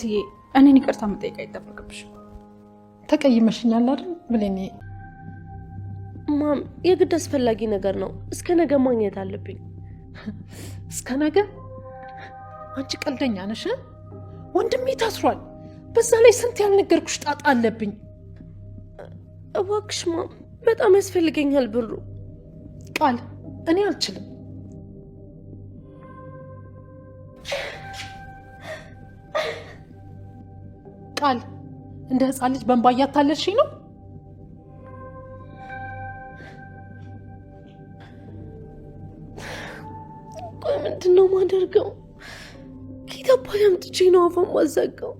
እትዬ እኔን ይቅርታ መጠየቅ አይጠበቅብሽም። ተቀይመሽኛል አይደል ብሌኔ? ማም የግድ አስፈላጊ ነገር ነው። እስከ ነገ ማግኘት አለብኝ። እስከ ነገ? አንቺ ቀልደኛ ነሽ። ወንድሜ ታስሯል። በዛ ላይ ስንት ያልነገርኩሽ ጣጣ አለብኝ። እባክሽ ማም በጣም ያስፈልገኛል ብሩ። ቃል እኔ አልችልም። ቃል እንደ ህፃን ልጅ በእንባ እያታለልሽኝ ነው። ቆይ ምንድን ነው ማደርገው? ኪታባ ያምጥቼ ነው አፏን ማዘጋው።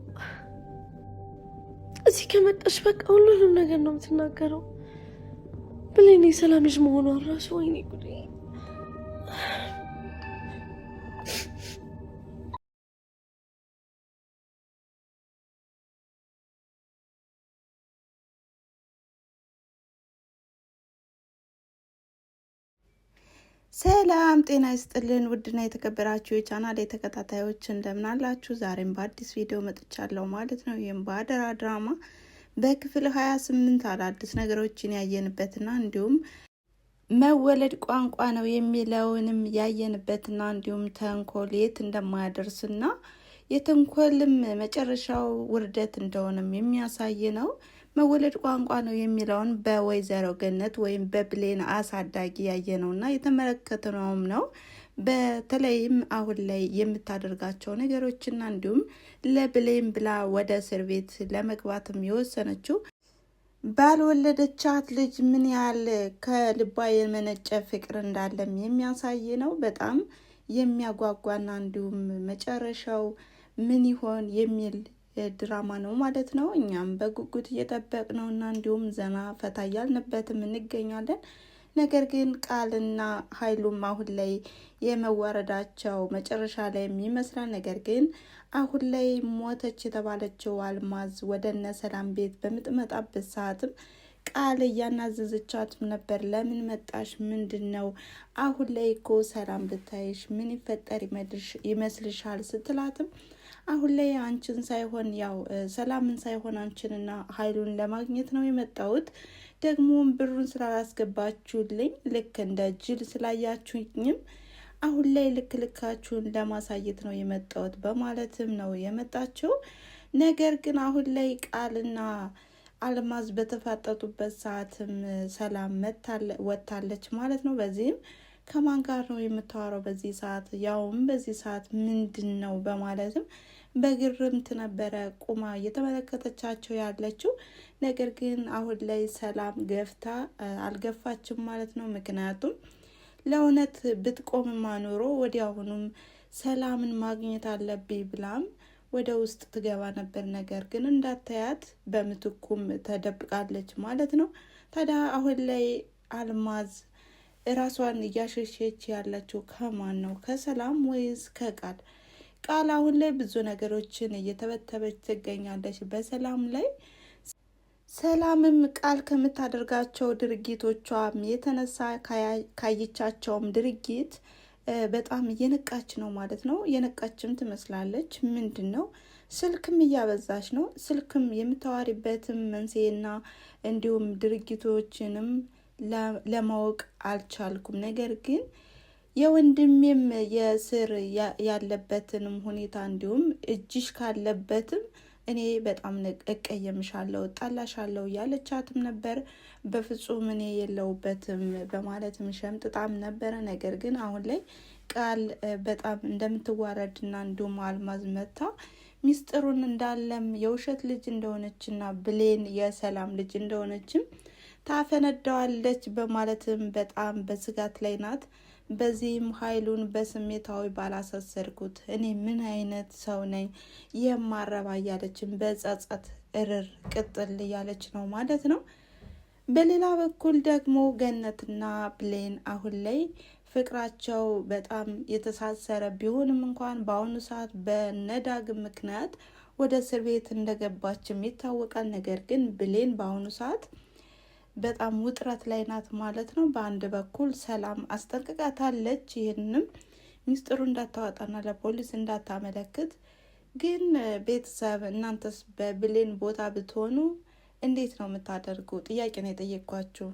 እዚህ ከመጣሽ በቃ ሁሉንም ነገር ነው የምትናገረው። ብሌኔ ሰላም ልጅ መሆኗን ራሱ ወይኔ ጉዴ። ሰላም ጤና ይስጥልን። ውድና የተከበራችሁ የቻናል ተከታታዮች እንደምን አላችሁ? ዛሬም በአዲስ ቪዲዮ መጥቻለሁ ማለት ነው። ይህም በአደራ ድራማ በክፍል 28 አዳዲስ ነገሮችን ያየንበትና እንዲሁም መወለድ ቋንቋ ነው የሚለውንም ያየንበትና እንዲሁም ተንኮል የት እንደማያደርስና የተንኮልም መጨረሻው ውርደት እንደሆነም የሚያሳይ ነው። መወለድ ቋንቋ ነው የሚለውን በወይዘሮ ገነት ወይም በብሌን አሳዳጊ ያየነውና የተመለከትነውም ነው። በተለይም አሁን ላይ የምታደርጋቸው ነገሮችና እንዲሁም ለብሌን ብላ ወደ እስር ቤት ለመግባትም የወሰነችው ባልወለደቻት ልጅ ምን ያህል ከልቧ የመነጨ ፍቅር እንዳለም የሚያሳይ ነው። በጣም የሚያጓጓና እንዲሁም መጨረሻው ምን ይሆን የሚል ድራማ ነው ማለት ነው። እኛም በጉጉት እየጠበቅ ነው እና እንዲሁም ዘና ፈታ እያልንበትም እንገኛለን። ነገር ግን ቃልና ኃይሉም አሁን ላይ የመዋረዳቸው መጨረሻ ላይ ይመስላል። ነገር ግን አሁን ላይ ሞተች የተባለችው አልማዝ ወደ እነ ሰላም ቤት በምትመጣበት ሰዓትም ቃል እያናዘዘቻትም ነበር። ለምን መጣሽ? ምንድን ነው? አሁን ላይ እኮ ሰላም ብታይሽ ምን ይፈጠር ይመስልሻል? ስትላትም አሁን ላይ አንቺን ሳይሆን ያው ሰላምን ሳይሆን አንቺንና ኃይሉን ለማግኘት ነው የመጣሁት። ደግሞ ብሩን ስላላስገባችሁልኝ ልክ እንደ ጅል ስላያችሁኝም አሁን ላይ ልካችሁን ለማሳየት ነው የመጣሁት በማለትም ነው የመጣችው። ነገር ግን አሁን ላይ ቃልና አልማዝ በተፋጠጡበት ሰዓትም ሰላም ወጥታለች ማለት ነው። በዚህም ከማን ጋር ነው የምታወራው በዚህ ሰዓት? ያውም በዚህ ሰዓት ምንድን ነው በማለትም በግርምት ነበረ ቁማ እየተመለከተቻቸው ያለችው። ነገር ግን አሁን ላይ ሰላም ገፍታ አልገፋችም ማለት ነው። ምክንያቱም ለእውነት ብትቆምማ ኖሮ ወዲያውኑም ሰላምን ማግኘት አለብኝ ብላም ወደ ውስጥ ትገባ ነበር። ነገር ግን እንዳታያት በምትኩም ተደብቃለች ማለት ነው። ታዲያ አሁን ላይ አልማዝ ራሷን እያሸሸች ያለችው ከማን ነው? ከሰላም ወይስ ከቃል? ቃል አሁን ላይ ብዙ ነገሮችን እየተበተበች ትገኛለች በሰላም ላይ። ሰላምም ቃል ከምታደርጋቸው ድርጊቶቿም የተነሳ ካየቻቸውም ድርጊት በጣም እየነቃች ነው ማለት ነው። እየነቃችም ትመስላለች። ምንድን ነው? ስልክም እያበዛች ነው። ስልክም የምታዋሪበትም መንስኤና እንዲሁም ድርጊቶችንም ለማወቅ አልቻልኩም። ነገር ግን የወንድሜም የስር ያለበትንም ሁኔታ እንዲሁም እጅሽ ካለበትም እኔ በጣም እቀየምሻለሁ፣ ጣላሻለሁ እያለቻትም ነበር። በፍጹም እኔ የለውበትም በማለትም ሸምጥጣም ነበረ። ነገር ግን አሁን ላይ ቃል በጣም እንደምትዋረድና እንዲሁም አልማዝ መታ ሚስጥሩን እንዳለም የውሸት ልጅ እንደሆነችና ብሌን የሰላም ልጅ እንደሆነችም ታፈነዳዋለች በማለትም በጣም በስጋት ላይ ናት። በዚህም ኃይሉን በስሜታዊ ባላሳሰርኩት እኔ ምን አይነት ሰው ነኝ የማረባ እያለችን በጸጸት እርር ቅጥል እያለች ነው ማለት ነው። በሌላ በኩል ደግሞ ገነትና ብሌን አሁን ላይ ፍቅራቸው በጣም የተሳሰረ ቢሆንም እንኳን በአሁኑ ሰዓት በነዳግም ምክንያት ወደ እስር ቤት እንደገባችም ይታወቃል። ነገር ግን ብሌን በአሁኑ ሰዓት በጣም ውጥረት ላይ ናት ማለት ነው። በአንድ በኩል ሰላም አስጠንቅቃታለች። ይህንንም ሚስጥሩ እንዳታወጣና ለፖሊስ እንዳታመለክት ግን ቤተሰብ እናንተስ በብሌን ቦታ ብትሆኑ እንዴት ነው የምታደርጉ? ጥያቄ ነው የጠየኳችሁ።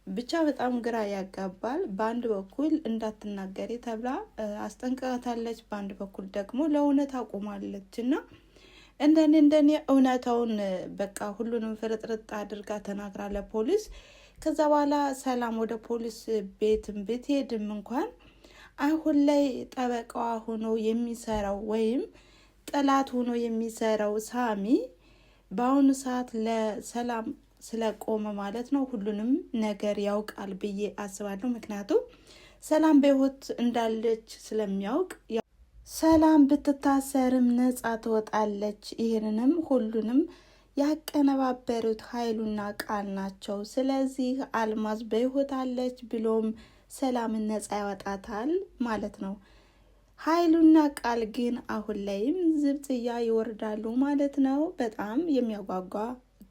ብቻ በጣም ግራ ያጋባል። በአንድ በኩል እንዳትናገሪ ተብላ አስጠንቅቃታለች፣ በአንድ በኩል ደግሞ ለእውነት አቁማለች። እና እንደኔ እውነታውን በቃ ሁሉንም ፍርጥርጥ አድርጋ ተናግራ ለፖሊስ። ከዛ በኋላ ሰላም ወደ ፖሊስ ቤትም ብትሄድም እንኳን አሁን ላይ ጠበቃዋ ሆኖ የሚሰራው ወይም ጠላት ሆኖ የሚሰራው ሳሚ በአሁኑ ሰዓት ለሰላም ስለቆመ ማለት ነው ሁሉንም ነገር ያውቃል ብዬ አስባለሁ። ምክንያቱም ሰላም በህይወት እንዳለች ስለሚያውቅ ሰላም ብትታሰርም ነጻ ትወጣለች። ይህንንም ሁሉንም ያቀነባበሩት ኃይሉና ቃል ናቸው። ስለዚህ አልማዝ በህይወት አለች ብሎም ሰላምን ነጻ ያወጣታል ማለት ነው። ኃይሉና ቃል ግን አሁን ላይም ዝብጥያ ይወርዳሉ ማለት ነው። በጣም የሚያጓጓ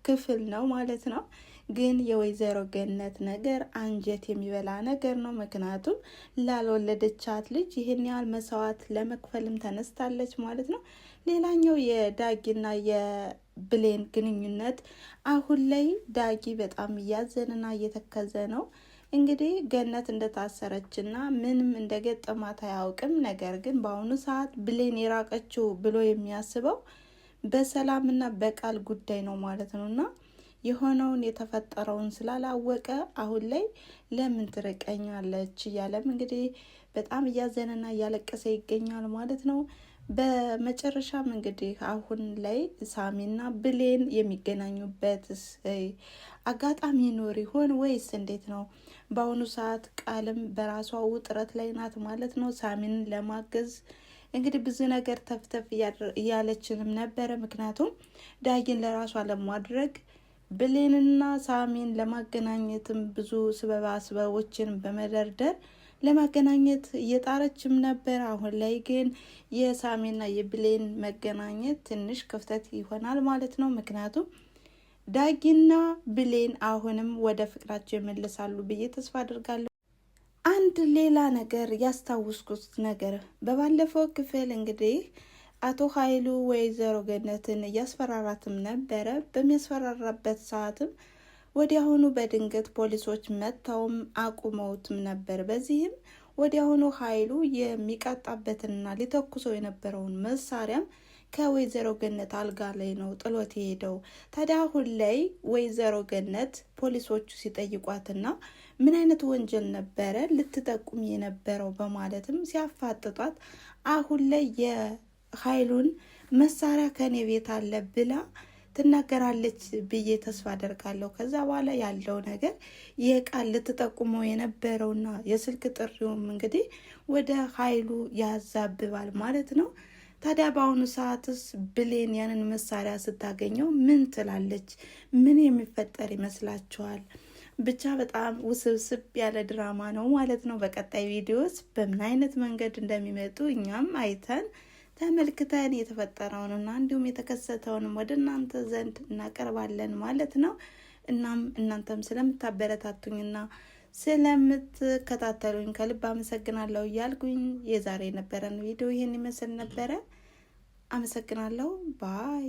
ክፍል ነው ማለት ነው። ግን የወይዘሮ ገነት ነገር አንጀት የሚበላ ነገር ነው። ምክንያቱም ላልወለደቻት ልጅ ይህን ያህል መስዋዕት ለመክፈልም ተነስታለች ማለት ነው። ሌላኛው የዳጊና የብሌን ግንኙነት አሁን ላይ ዳጊ በጣም እያዘንና እየተከዘ ነው። እንግዲህ ገነት እንደታሰረችና ምንም እንደገጠማት አያውቅም። ነገር ግን በአሁኑ ሰዓት ብሌን የራቀችው ብሎ የሚያስበው በሰላምና በቃል ጉዳይ ነው ማለት ነው። እና የሆነውን የተፈጠረውን ስላላወቀ አሁን ላይ ለምን ትርቀኛለች እያለም እንግዲህ በጣም እያዘነና እያለቀሰ ይገኛል ማለት ነው። በመጨረሻም እንግዲህ አሁን ላይ ሳሚና ብሌን የሚገናኙበት አጋጣሚ ይኖር ይሆን ወይስ እንዴት ነው? በአሁኑ ሰዓት ቃልም በራሷ ውጥረት ላይ ናት ማለት ነው። ሳሚን ለማገዝ እንግዲህ ብዙ ነገር ተፍተፍ እያለችንም ነበረ። ምክንያቱም ዳጊን ለራሷ ለማድረግ ብሌንና ሳሚን ለማገናኘትም ብዙ ስበቦችን በመደርደር ለማገናኘት እየጣረችም ነበር። አሁን ላይ ግን የሳሚና የብሌን መገናኘት ትንሽ ክፍተት ይሆናል ማለት ነው። ምክንያቱም ዳጊና ብሌን አሁንም ወደ ፍቅራቸው ይመለሳሉ ብዬ ተስፋ አድርጋለሁ። አንድ ሌላ ነገር ያስታውስኩት ነገር በባለፈው ክፍል እንግዲህ አቶ ኃይሉ ወይዘሮ ገነትን እያስፈራራትም ነበረ። በሚያስፈራራበት ሰዓትም ወዲያውኑ በድንገት ፖሊሶች መጥተውም አቁመውትም ነበር። በዚህም ወዲያውኑ ኃይሉ የሚቀጣበትንና ሊተኩሰው የነበረውን መሳሪያም ከወይዘሮ ገነት አልጋ ላይ ነው ጥሎት የሄደው። ታዲያ አሁን ላይ ወይዘሮ ገነት ፖሊሶቹ ሲጠይቋትና ምን አይነት ወንጀል ነበረ ልትጠቁም የነበረው በማለትም ሲያፋጥጧት አሁን ላይ የኃይሉን መሳሪያ ከኔ ቤት አለ ብላ ትናገራለች ብዬ ተስፋ አደርጋለሁ። ከዛ በኋላ ያለው ነገር የቃል ልትጠቁመው የነበረውና የስልክ ጥሪውም እንግዲህ ወደ ኃይሉ ያዛብባል ማለት ነው። ታዲያ በአሁኑ ሰዓትስ ብሌን ያንን መሳሪያ ስታገኘው ምን ትላለች? ምን የሚፈጠር ይመስላችኋል? ብቻ በጣም ውስብስብ ያለ ድራማ ነው ማለት ነው። በቀጣይ ቪዲዮስ በምን አይነት መንገድ እንደሚመጡ እኛም አይተን ተመልክተን የተፈጠረውንና እንዲሁም የተከሰተውንም ወደ እናንተ ዘንድ እናቀርባለን ማለት ነው። እናም እናንተም ስለምታበረታቱኝና ስለምትከታተሉኝ ከልብ አመሰግናለሁ እያልኩኝ የዛሬ የነበረን ቪዲዮ ይህን ይመስል ነበረ። አመሰግናለሁ። ባይ